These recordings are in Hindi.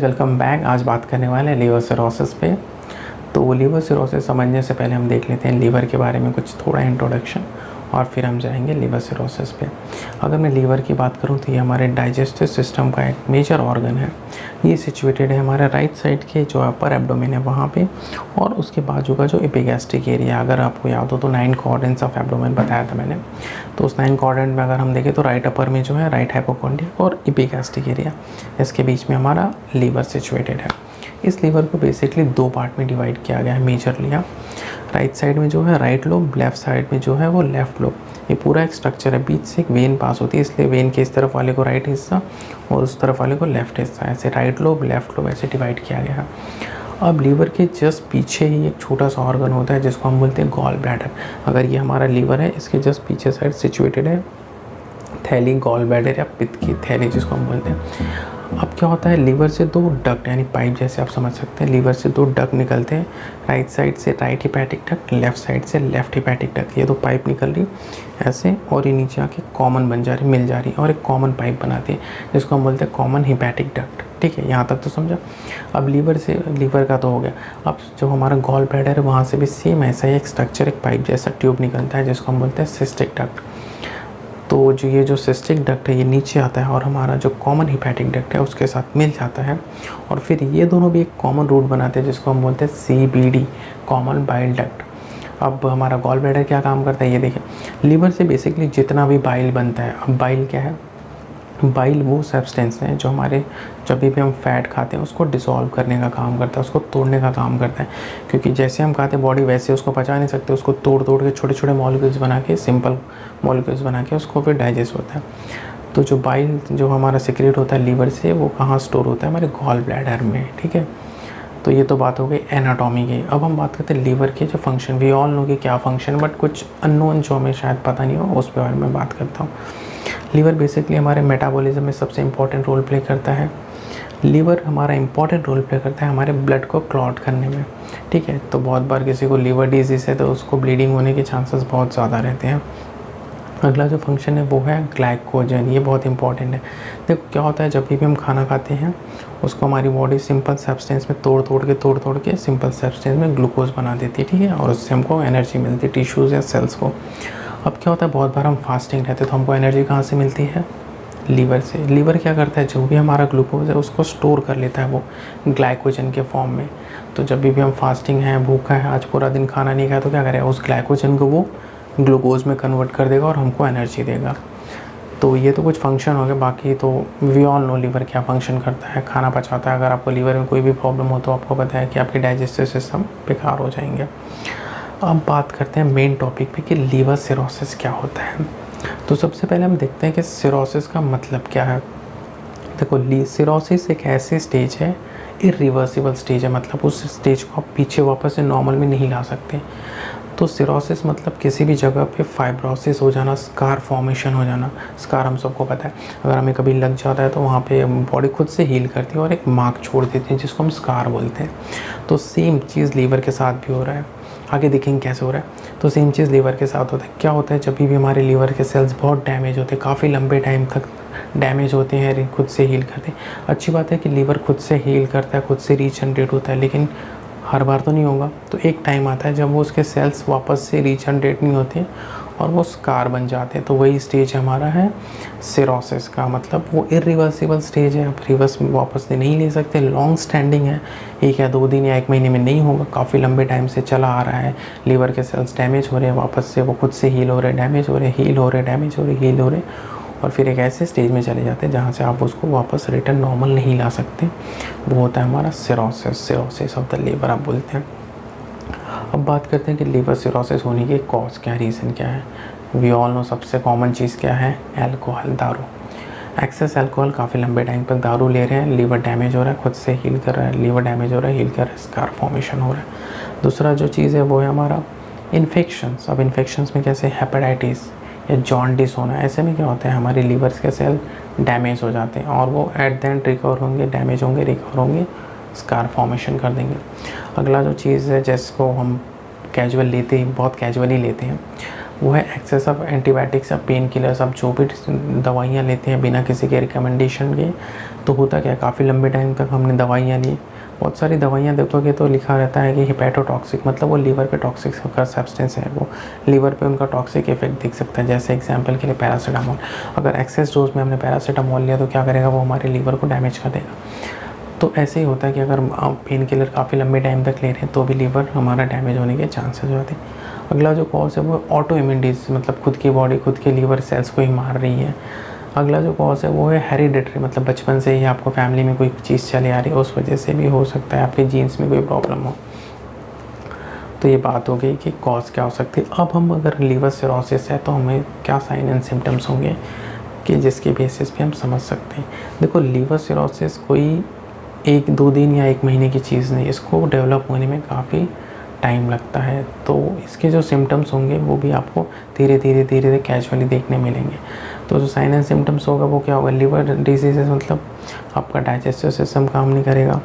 Guys, welcome back. आज बात करने वाले हैं लीवर सिरोसिस पे। तो लीवर सिरोसिस समझने से पहले हम देख लेते हैं लीवर के बारे में कुछ थोड़ा इंट्रोडक्शन, और फिर हम जाएंगे लीवर सिरोसिस पे। अगर मैं लीवर की बात करूं तो ये हमारे डाइजेस्टिव सिस्टम का एक मेजर ऑर्गन है। ये सिचुएटेड है हमारे राइट साइड के जो अपर एब्डोमेन है वहाँ पे, और उसके बाजू का जो एपिगैस्ट्रिक एरिया, अगर आपको याद हो तो 9 क्वाड्रेंट्स ऑफ एब्डोमेन बताया था मैंने। तो उस 9 क्वाड्रेंट में अगर हम देखें तो राइट अपर में जो है राइट हाइपोकॉन्ड्रिया और एपिगैस्ट्रिक एरिया, इसके बीच में हमारा लीवर सिचुएटेड है। इस लीवर को बेसिकली 2 पार्ट में डिवाइड किया गया है मेजरली। राइट साइड में जो है राइट लोब, लेफ्ट साइड में जो है वो लेफ्ट लोब। ये पूरा एक स्ट्रक्चर है, बीच से एक वेन पास होती है, इसलिए वेन के इस तरफ वाले को राइट हिस्सा और उस तरफ वाले को लेफ्ट हिस्सा, ऐसे राइट लोब लेफ्ट लोब ऐसे डिवाइड किया गया है। अब लीवर के जस्ट पीछे ही एक छोटा सा ऑर्गन होता है जिसको हम बोलते हैं गॉल ब्लैडर। अगर ये हमारा लीवर है, इसके जस्ट पीछे साइड सिचुएटेड है थैली, गॉल ब्लैडर या पित्त की थैली जिसको हम बोलते हैं। अब क्या होता है, लीवर से 2 डक्ट यानी पाइप जैसे आप समझ सकते हैं, लीवर से 2 डक्ट निकलते हैं। राइट साइड से right hepatic duct, left side से लेफ्ट हिपैटिक डक्ट। ये 2 पाइप निकल रही ऐसे, और ये नीचे आके कॉमन बन जा रही, मिल जा रही, और एक कॉमन पाइप बनाती है जिसको हम बोलते हैं कॉमन हिपैटिक डक्ट। ठीक है, यहाँ तक तो समझा। अब लीवर का तो हो गया। अब जो हमारा गॉल ब्लैडर है वहाँ से भी सेम ऐसा ही एक स्ट्रक्चर, एक पाइप जैसा ट्यूब निकलता है जिसको हम बोलते हैं सिस्टिक डक्ट। तो ये जो सिस्टिक डक्ट है ये नीचे आता है और हमारा जो कॉमन हिपैटिक डक्ट है उसके साथ मिल जाता है, और फिर ये दोनों भी एक कॉमन रूट बनाते हैं जिसको हम बोलते हैं CBD, कॉमन बाइल डक्ट। अब हमारा गॉल ब्लैडर क्या काम करता है ये देखें। लीवर से बेसिकली जितना भी बाइल बनता है, अब बाइल क्या है, बाइल वो सब्सटेंस है जो हमारे जब भी हम फैट खाते हैं उसको डिसॉल्व करने का काम करता है, उसको तोड़ने का काम करता है। क्योंकि जैसे हम खाते हैं बॉडी वैसे उसको पचा नहीं सकते, उसको तोड़ के छोटे छोटे मॉलिक्यूल्स बना के, सिंपल मॉलिक्यूल्स बना के उसको फिर डाइजेस्ट होता है। तो जो बाइल जो हमारा सिक्रेट होता है लीवर से, वो कहाँ स्टोर होता है, हमारे गॉल ब्लैडर में। ठीक है, तो ये तो बात हो गई एनाटॉमी की। अब हम बात करते हैं लीवर के जो फंक्शन। वी ऑल नो कि क्या फंक्शन, बट कुछ अननोन जो हमें शायद पता नहीं हो उस पर बारे में बात करता हूँ। लीवर बेसिकली हमारे मेटाबॉलिज्म में सबसे इम्पॉर्टेंट रोल प्ले करता है। लीवर हमारा इम्पॉर्टेंट रोल प्ले करता है हमारे ब्लड को क्लॉट करने में। ठीक है, तो बहुत बार किसी को लीवर डिजीज़ है तो उसको ब्लीडिंग होने के चांसेस बहुत ज़्यादा रहते हैं। अगला जो फंक्शन है वो है ग्लाइकोजन। ये बहुत इंपॉर्टेंट है। देखो क्या होता है, जब भी हम खाना खाते हैं उसको हमारी बॉडी सिंपल सब्सटेंस में तोड़ तोड़ के सिंपल सब्सटेंस में ग्लूकोज बना देती है। ठीक है, और उससे हमको एनर्जी मिलती है टिश्यूज़ या सेल्स को। अब क्या होता है, बहुत बार हम फास्टिंग रहते हैं तो हमको एनर्जी कहाँ से मिलती है, लीवर से। लीवर क्या करता है, जो भी हमारा ग्लूकोज है उसको स्टोर कर लेता है वो ग्लाइकोजन के फॉर्म में। तो जब भी हम फास्टिंग हैं, भूखा है, आज पूरा दिन खाना नहीं खाया, तो क्या करेगा, उस ग्लाइकोजन को वो ग्लूकोज में कन्वर्ट कर देगा और हमको एनर्जी देगा। तो ये तो कुछ फंक्शन हो गया। बाकी तो वी ऑल नो लीवर क्या फंक्शन करता है, खाना पचाता है। अगर आपको लीवर में कोई भी प्रॉब्लम हो तो आपको पता है कि आपके डाइजेस्टिव सिस्टम बेकार हो जाएंगे। अब बात करते हैं मेन टॉपिक पे कि लीवर सिरोसिस क्या होता है। तो सबसे पहले हम देखते हैं कि सिरोसिस का मतलब क्या है। देखो, सिरोसिस एक ऐसी स्टेज है, इरिवर्सिबल स्टेज है, मतलब उस स्टेज को आप पीछे वापस से नॉर्मल में नहीं ला सकते। तो सिरोसिस मतलब किसी भी जगह पे फाइब्रोसिस हो जाना, स्कार फॉर्मेशन हो जाना। स्कार हम सबको पता है, अगर हमें कभी लग जाता है तो वहाँ पे बॉडी खुद से हील करती है और एक मार्क छोड़ देती है जिसको हम स्कार बोलते हैं। तो सेम चीज़ लीवर के साथ भी हो रहा है, आगे देखेंगे कैसे हो रहा है। तो सेम चीज़ लीवर के साथ होता है। क्या होता है, जब भी हमारे लीवर के सेल्स बहुत डैमेज होते हैं, काफ़ी लंबे टाइम तक डैमेज होते हैं, खुद से हील करते हैं। अच्छी बात है कि लीवर खुद से हील करता है, खुद से रीजनरेट होता है, लेकिन हर बार तो नहीं होगा। तो एक टाइम आता है जब वो उसके सेल्स वापस से रीजनरेट नहीं होते और वो स्कार बन जाते हैं। तो वही स्टेज हमारा है सिरोसिस का, मतलब वो इरिवर्सिबल स्टेज है। आप रिवर्स वापस से नहीं ले सकते, लॉन्ग स्टैंडिंग है, 1 या 2 दिन या 1 महीने में नहीं होगा, काफ़ी लंबे टाइम से चला आ रहा है। लीवर के सेल्स डैमेज हो रहे हैं, वापस से वो खुद से हील हो रहे हैं, डैमेज हो रहे हैं, हील हो रहे हैं, डैमेज हो रहे हैं, हील हो रहे हैं, और फिर एक ऐसे स्टेज में चले जाते हैं जहाँ से आप उसको वापस रिटर्न नॉर्मल नहीं ला सकते। वो होता है हमारा सिरोसिस ऑफ द लीवर आप बोलते हैं। अब बात करते हैं कि लीवर सिरोसिस होने के कॉज क्या, रीज़न क्या है। वी ऑल नो सबसे कॉमन चीज़ क्या है, अल्कोहल, दारू। एक्सेस अल्कोहल, काफ़ी लंबे टाइम तक दारू ले रहे हैं, लीवर डैमेज हो रहा है, खुद से हील कर रहा है, लीवर डैमेज हो रहा है, हील कर रहा है, स्कार फॉर्मेशन हो रहा है। दूसरा जो चीज़ है वो है हमारा इन्फेक्शंस। अब इन्फेक्शंस में कैसे हेपेटाइटिस या जॉन्डिस होना, ऐसे में क्या होता है, हमारे लीवर्स के सेल डैमेज हो जाते हैं और वो एट द एंड रिकवर होंगे, डैमेज होंगे, रिकवर होंगे, स्कार फॉर्मेशन कर देंगे। अगला जो चीज़ है जिसको हम कैजुअल लेते हैं, बहुत कैजुअली लेते हैं, वो है एक्सेस ऑफ एंटीबायोटिक्स या पेन किलर्स। आप जो भी दवाइयाँ लेते हैं बिना किसी के रिकमेंडेशन के, तो होता क्या है, काफ़ी लंबे टाइम तक हमने दवाइयाँ ली, बहुत सारी दवाइयाँ देखोगे तो लिखा रहता है कि हिपैटोटॉक्सिक, मतलब वो लीवर पे टॉक्सिक का सब्सटेंस है, वो लीवर पे उनका टॉक्सिक इफेक्ट दिख सकता है। जैसे एग्जांपल के लिए पैरासीटामोल, अगर एक्सेस डोज में हमने पैरासीटामोल लिया तो क्या करेगा, वो हमारे लीवर को डैमेज कर देगा। तो ऐसे ही होता है कि अगर आप पेन किलर काफ़ी लंबे टाइम तक ले रहे हैं तो भी लीवर हमारा डैमेज होने के चांसेस हो जाते हैं। अगला जो कॉज है वो ऑटो इम्यून डिजीज, मतलब खुद की बॉडी खुद के लीवर सेल्स को ही मार रही है। अगला जो कॉज है वो है हेरिडिटरी, मतलब बचपन से ही आपको फैमिली में कोई चीज़ चली आ रही है, उस वजह से भी हो सकता है आपके जीन्स में कोई प्रॉब्लम हो। तो ये बात हो गई कि कॉज क्या हो सकती है। अब हम अगर लीवर सिरोसिस है तो हमें क्या साइन एंड सिम्टम्स होंगे कि जिसके बेसिस पे हम समझ सकते हैं। देखो, लीवर सिरोसिस कोई 1-2 दिन या 1 महीने की चीज़ नहीं, इसको डेवलप होने में काफ़ी टाइम लगता है। तो इसके जो सिम्टम्स होंगे वो भी आपको धीरे धीरे कैजुअली देखने मिलेंगे। तो जो साइन एंड सिम्टम्स होगा वो क्या होगा, लीवर डिजीज़ मतलब आपका डाइजेस्टिव सिस्टम काम नहीं करेगा,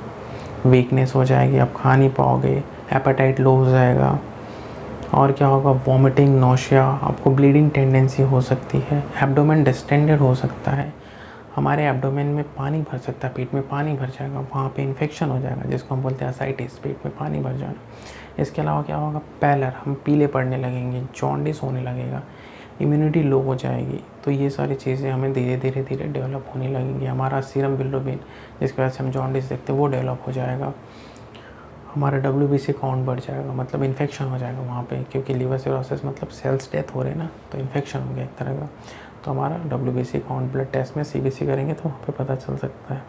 वीकनेस हो जाएगी, आप खा नहीं पाओगे, एपेटाइट लो हो जाएगा, और क्या होगा, वॉमिटिंग, नौशिया, आपको ब्लीडिंग टेंडेंसी हो सकती है, एब्डोमेन डिस्टेंडेड हो सकता है, हमारे एब्डोमेन में पानी भर सकता है, पेट में पानी भर जाएगा, वहाँ पे इन्फेक्शन हो जाएगा जिसको हम बोलते हैं असाइटिस, पेट में पानी भर जाना। इसके अलावा क्या होगा, पैलर, हम पीले पड़ने लगेंगे, जॉन्डिस होने लगेगा, इम्यूनिटी लो हो जाएगी। तो ये सारी चीज़ें हमें धीरे धीरे डेवलप होने लगेंगी। हमारा सीरम बिलिरुबिन, जिसकी वजह से हम जॉन्डिस देखते हैं, वो डेवलप हो जाएगा। हमारा WBC काउंट बढ़ जाएगा, मतलब इन्फेक्शन हो जाएगा वहाँ पे, क्योंकि लीवर सिरोसिस मतलब सेल्स डेथ हो रहे हैं ना, तो इन्फेक्शन हो गया एक तरह का। तो हमारा WBC काउंट, ब्लड टेस्ट में CBC करेंगे तो वहाँ पे पता चल सकता है।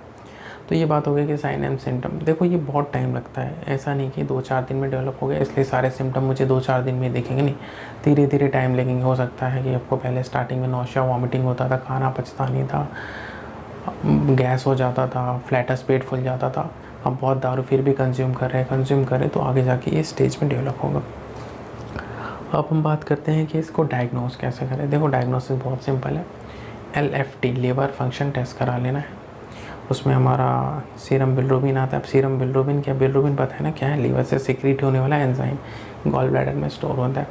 तो ये बात हो गई कि साइन एंड सिम्टम। देखो, ये बहुत टाइम लगता है, ऐसा नहीं कि 2-4 दिन में डेवलप हो गया इसलिए सारे सिम्टम मुझे 2-4 दिन में दिखेंगे, नहीं, धीरे धीरे टाइम लगेंगे। हो सकता है कि आपको पहले स्टार्टिंग में नौशिया, वॉमिटिंग होता था, खाना पचता नहीं था, गैस हो जाता था, फ्लैटस पेट फूल जाता था, अब बहुत दारू फिर भी कंज्यूम कर रहे हैं तो आगे जाके ये स्टेज में डेवलप होगा। अब हम बात करते हैं कि इसको डायग्नोस कैसे करें। देखो, डायग्नोसिस बहुत सिंपल है, LFT लीवर फंक्शन टेस्ट करा लेना है। उसमें हमारा सीरम बिलिरुबिन आता है। अब सीरम बिलिरुबिन क्या, बिलिरुबिन पता है ना क्या है, लीवर से सिक्रीट होने वाला एंजाइम, गॉल ब्लैडर में स्टोर होता है।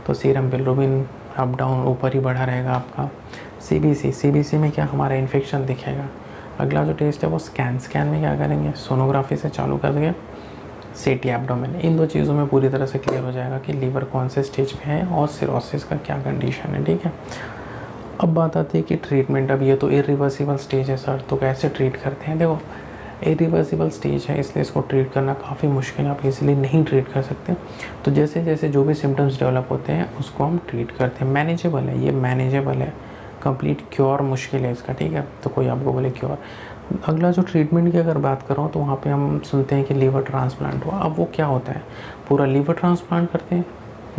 तो सीरम बिलिरुबिन अप डाउन ऊपर ही बढ़ा रहेगा आपका। CBC में क्या, हमारा इन्फेक्शन दिखेगा। अगला जो टेस्ट है वो स्कैन में क्या करेंगे, सोनोग्राफी से चालू कर देंगे, सेटी एब्डोमेन। इन 2 चीज़ों में पूरी तरह से क्लियर हो जाएगा कि लीवर कौन से स्टेज पे है और सिरोसिस का क्या कंडीशन है, ठीक है। अब बात आती है कि ट्रीटमेंट। अब ये तो इरिवर्सिबल स्टेज है सर, तो कैसे ट्रीट करते हैं। देखो, इरिवर्सिबल स्टेज है इसलिए इसको ट्रीट करना काफ़ी मुश्किल है, आप इजीली नहीं ट्रीट कर सकते। तो जैसे जैसे जो भी सिम्टम्स डेवलप होते हैं उसको हम ट्रीट करते हैं। मैनेजेबल है, ये मैनेजेबल है, कंप्लीट क्योर मुश्किल है इसका, ठीक है। तो कोई आपको बोले क्योर। अगला जो ट्रीटमेंट की अगर बात करूँ तो वहाँ पे हम सुनते हैं कि लीवर ट्रांसप्लांट हुआ। अब वो क्या होता है, पूरा लीवर ट्रांसप्लांट करते हैं?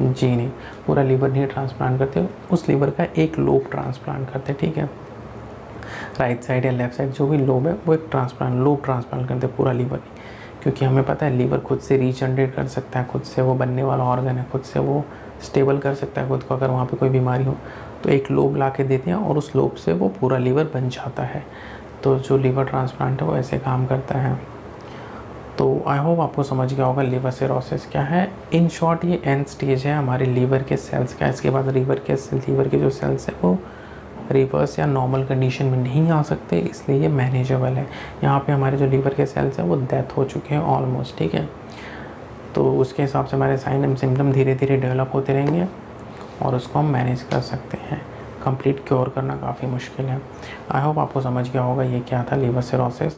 जी नहीं, पूरा लीवर नहीं ट्रांसप्लांट करते, उस लीवर का एक लोब ट्रांसप्लांट करते हैं, ठीक है। राइट साइड या लेफ्ट साइड जो भी लोब है वो एक लोब ट्रांसप्लांट करते हैं, पूरा लीवर नहीं। क्योंकि हमें पता है लीवर खुद से रीजनरेट कर सकता है, खुद से वो बनने वाला ऑर्गन है, खुद से वो स्टेबल कर सकता है खुद को अगर वहाँ पे कोई बीमारी हो। तो एक लोब ला के देते हैं और उस लोब से वो पूरा लीवर बन जाता है। तो जो लीवर ट्रांसप्लांट है वो ऐसे काम करता है। तो आई होप आपको समझ गया होगा लीवर सिरोसिस क्या है। इन शॉर्ट ये एंड स्टेज है हमारे लीवर के सेल्स का। इसके बाद लीवर के जो सेल्स हैं वो रिवर्स या नॉर्मल कंडीशन में नहीं आ सकते, इसलिए ये मैनेजेबल है। यहाँ पे हमारे जो लीवर के सेल्स हैं वो डेथ हो चुके हैं ऑलमोस्ट, ठीक है। तो उसके हिसाब से हमारे साइन एंड सिम्टम धीरे धीरे डेवलप होते रहेंगे और उसको हम मैनेज कर सकते हैं। कंप्लीट क्योर करना काफ़ी मुश्किल है। आई होप आपको समझ गया होगा ये क्या था लीवर सिरोसिस।